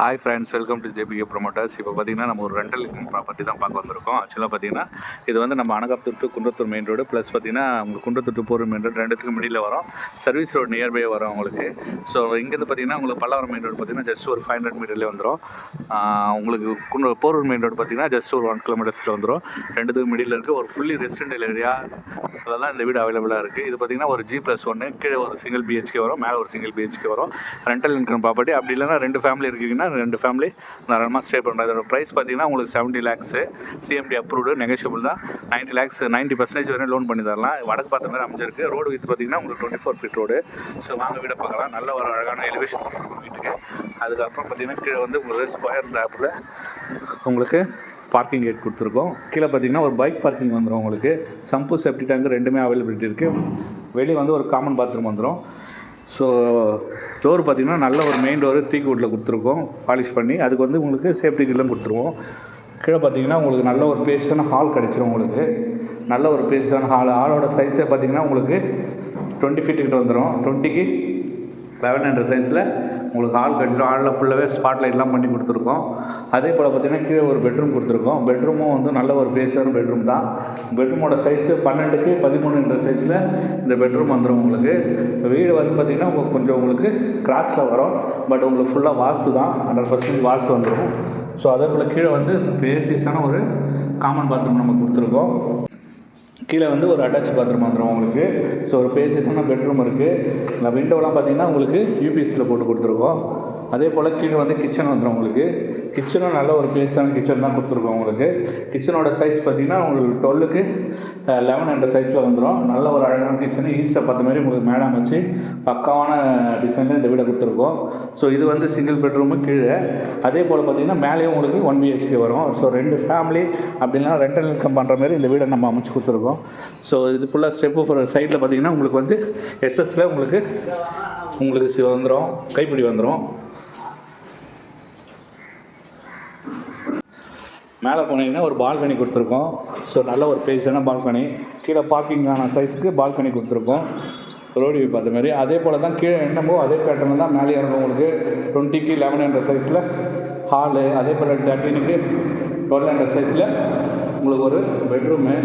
Hi friends, welcome to JBK promoters. இப்போ பார்த்தீங்கன்னா நம்ம ஒரு ரெண்டல் ப்ராப்பர்ட்டி தான் பார்க்க வந்திருக்கோம். ஆக்சுவலாக பார்த்தீங்கன்னா இது வந்து நம்ம Anakaputhur to Kundrathur main road plus பார்த்தீங்கன்னா உங்களுக்கு Kundrathur to Porur main road ரெண்டுத்துக்கும் மிடில் வரும். சர்வீஸ் ரோடு நியர்பை வரும் உங்களுக்கு. ஸோ இங்கேருந்து பார்த்தீங்கன்னா உங்களுக்கு பல்லாவரம் மெயின் ரோடு பார்த்தீங்கன்னா ஜஸ்ட் ஒரு 500 மீட்டர்லேயே வந்துடும். உங்களுக்கு போரூர் மெயின் ரோடு பார்த்தீங்கன்னா ஜஸ்ட் ஒரு 1 கிலோமீட்டர்ஸில் வந்துடும். ரெண்டுத்துக்கும் மிடில் இருக்குது. ஒரு ஃபுல்லி ரெசிடென்டல் ஏரியா அதெல்லாம் இந்த வீடு அவைலபிளாக இருக்குது. இது பார்த்தீங்கன்னா ஒரு G+1 கீழே ஒரு சிங்கிள் BHK வரும், மேலே ஒரு சிங்கிள் BHK வரும். Rental income property. அப்படி இல்லைன்னா 2 ஃபேமிலி இருக்கீங்கன்னா 2 ஃபேமிலி தாராளமாக ஸ்டே பண்ணுறோம். இதோட ப்ரைஸ் பார்த்தீங்கன்னா உங்களுக்கு 70 lakhs CMD அப்ரூவ்டு, நெகோஷியபிள் தான். 90 lakhs 90% வரையும் லோன் பண்ணி தரலாம். வடக்கு பார்த்த மாதிரி அமைஞ்சிருக்கு. ரோடு வித் பார்த்தீங்கன்னா உங்களுக்கு 24 feet ரோடு. ஸோ வாங்க வீடை பார்க்கலாம். நல்ல ஒரு அழகான எலிவேஷன் கொடுத்துருக்கோம் வீட்டுக்கு. அதுக்கப்புறம் பார்த்தீங்கன்னா கீழே வந்து உங்களுக்கு ஸ்கொயர் லேப்பில் உங்களுக்கு பார்க்கிங் கேட் கொடுத்துருக்கோம். கீழே பார்த்தீங்கன்னா ஒரு பைக் பார்க்கிங் வந்துடும். உங்களுக்கு சம்பு சேஃப்டி டேங்க் ரெண்டுமே அவைலபிலிட்டி இருக்குது. வெளியே வந்து ஒரு காமன் பாத்ரூம் வந்துடும். ஸோ டோர் பார்த்திங்கன்னா நல்ல ஒரு மெயின் டோரு தீக்குட்டில் கொடுத்துருக்கோம் பாலிஷ் பண்ணி. அதுக்கு வந்து உங்களுக்கு சேஃப்டி கில்லும் கொடுத்துருவோம். கீழே பார்த்தீங்கன்னா உங்களுக்கு நல்ல ஒரு பேஸான ஹால் கிடச்சிரும். உங்களுக்கு நல்ல ஒரு பேஸான ஹாலோட சைஸே பார்த்தீங்கன்னா உங்களுக்கு 20 feet கிட்ட வந்துடும். 20க்கு 11 சைஸில் உங்களுக்கு ஹால் கிடச்சிடும். ஹாலில் ஃபுல்லாகவே ஸ்பாட் லைட்லாம் பண்ணி கொடுத்துருக்கோம். அதே போல் பார்த்திங்கன்னா கீழே ஒரு பெட்ரூம் கொடுத்துருக்கோம். பெட்ரூமும் வந்து நல்ல ஒரு பேஸான பெட்ரூம் தான். பெட்ரூமோட சைஸு 12க்கு 13 சைஸில் இந்த பெட்ரூம் வந்துடும். உங்களுக்கு வீடு வந்து பார்த்திங்கன்னா கொஞ்சம் உங்களுக்கு கிராஸில் வரும். பட் உங்களுக்கு ஃபுல்லாக வாஸ்து தான், 100% வாஸ்து வந்துடும். ஸோ அதே போல் கீழே வந்து பேசிஸான ஒரு காமன் பாத்ரூம் நம்ம கொடுத்துருக்கோம். கீழே வந்து ஒரு அட்டாச் பாத்ரூம் வந்துடும் உங்களுக்கு. ஸோ ஒரு பேசியஸான பெட்ரூம் இருக்குது. இந்த விண்டோலாம் பார்த்திங்கன்னா உங்களுக்கு UPSல போட்டு கொடுத்துருக்கோம். அதே போல் கீழே வந்து கிச்சன் வந்துடும். உங்களுக்கு கிச்சனும் நல்ல ஒரு பேஸான கிச்சன் தான் கொடுத்துருக்கோம். உங்களுக்கு கிச்சனோட சைஸ் பார்த்திங்கன்னா உங்களுக்கு 12க்கு 11 சைஸில் வந்துடும். நல்ல ஒரு அழகான கிச்சனு ஈஸ்ட்டை பார்த்த மாதிரி உங்களுக்கு மேடம் அமைச்சு பக்காவான டிசைனில் இந்த வீடை கொடுத்துருக்கோம். ஸோ இது வந்து சிங்கிள் பெட்ரூமு கீழே. அதே போல் பார்த்திங்கன்னா மேலேயும் உங்களுக்கு 1 BHK வரும். ஸோ 2 ஃபேமிலி அப்படின்னா ரெண்டல் இன்கம் பண்ணுற மாதிரி இந்த வீடை நம்ம அமைச்சு கொடுத்துருக்கோம். ஸோ இது ஃபுல்லாக ஸ்டெப்பு ஃபார் சைடில் பார்த்திங்கன்னா உங்களுக்கு வந்து SS உங்களுக்கு வந்துடும், கைப்பிடி வந்துடும். மேலே போனீங்கன்னா ஒரு பால்கனி கொடுத்துருக்கோம். ஸோ நல்ல ஒரு பேஸான பால்கனி. கீழே பார்க்கிங்கான சைஸுக்கு பால்கனி கொடுத்துருக்கோம், ரோடு வியூ பார்த்த மாதிரி. அதே போல் தான் கீழே என்னமோ அதே பேட்டர்னில் தான் மேலே இருக்கும். உங்களுக்கு 20க்கு 11 சைஸில் ஹாலு, அதே போல் 13க்கு 12 சைஸில் உங்களுக்கு ஒரு பெட்ரூமு.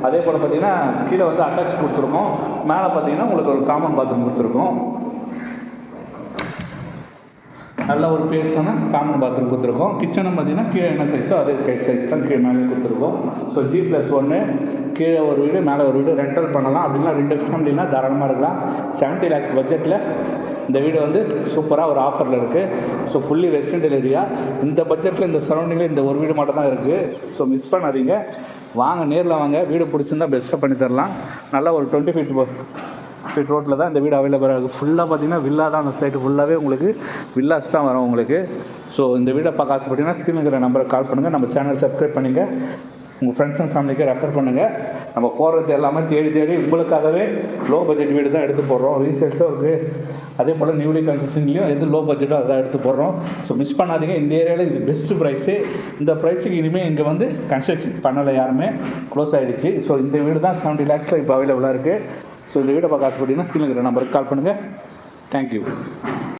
அதே போல் பார்த்திங்கன்னா கீழே வந்து அட்டாச் கொடுத்துருக்கோம். மேலே பார்த்திங்கன்னா உங்களுக்கு ஒரு காமன் பாத்ரூம் கொடுத்துருக்கோம். நல்ல ஒரு பேஸான காமன் பாத்ரூம் கொடுத்துருக்கோம். கிச்சனும் பார்த்திங்கன்னா கீழே என்ன சைஸோ அதே சைஸ் தான் கீழே மேலே கொடுத்துருக்கோம். ஸோ G+1 கீழே ஒரு வீடு மேலே ஒரு வீடு ரெண்டல் பண்ணலாம். அப்படின்னா 2 ஃபேமிலினா தாராளமாக இருக்கலாம். 70 lakhs பட்ஜெட்டில் இந்த வீடு வந்து சூப்பராக ஒரு ஆஃபரில் இருக்குது. So fully residential area. இந்த பட்ஜெட்டில் இந்த சரௌண்டிங்கில் இந்த ஒரு வீடு மட்டும் தான் இருக்குது. ஸோ மிஸ் பண்ணாதீங்க, வாங்க நேரில் வாங்க. வீடு பிடிச்சிருந்தால் பெஸ்ட்டாக பண்ணி தரலாம். நல்லா ஒரு 20 feet ரோட்டில் தான் இந்த வீடு அவைலபிளாக இருக்குது. ஃபுல்லாக பார்த்திங்கன்னா வில்லா தான். அந்த சைடு ஃபுல்லாகவே உங்களுக்கு வில்லாஸ் தான் வரும் உங்களுக்கு. ஸோ இந்த வீடை பார்க்க ஆசைப்பட்டீங்கன்னா ஸ்க்ரீனில் இருக்கிற நம்பருக்கு கால் பண்ணுங்கள். நம்ம சேனல் சப்ஸ்கிரைப் பண்ணுங்கள். உங்கள் ஃப்ரெண்ட்ஸ் அண்ட் ஃபேமிலிக்கு ரெஃபர் பண்ணுங்கள். நம்ம போடுறது எல்லாமே தேடி உங்களுக்காகவே லோ பட்ஜெட் வீடு தான் எடுத்து போடுறோம். ரீசேல்ஸும் இருக்குது. அதே போல் நியூலி கன்ஸ்ட்ரக்ஷன்லேயும் எது லோ பட்ஜெட்டோ அதான் எடுத்து போடுறோம். ஸோ மிஸ் பண்ணாதீங்க. இந்த ஏரியாவில் இது பெஸ்ட்டு ப்ரைஸு. இந்த ப்ரைஸுக்கு இனிமேல் இங்கே வந்து கன்ஸ்ட்ரக்ஷன் பண்ணலை, யாருமே க்ளோஸ் ஆகிடுச்சு. ஸோ இந்த வீடு தான் 70 lakhs இப்போ அவைலபிளாக இருக்குது. ஸோ இந்த வீடை பார்க்க ஆசைப்பட்டீங்கன்னா ஸ்க்ரீனில் இருக்கிற நம்பருக்கு கால் பண்ணுங்கள். தேங்க்யூ.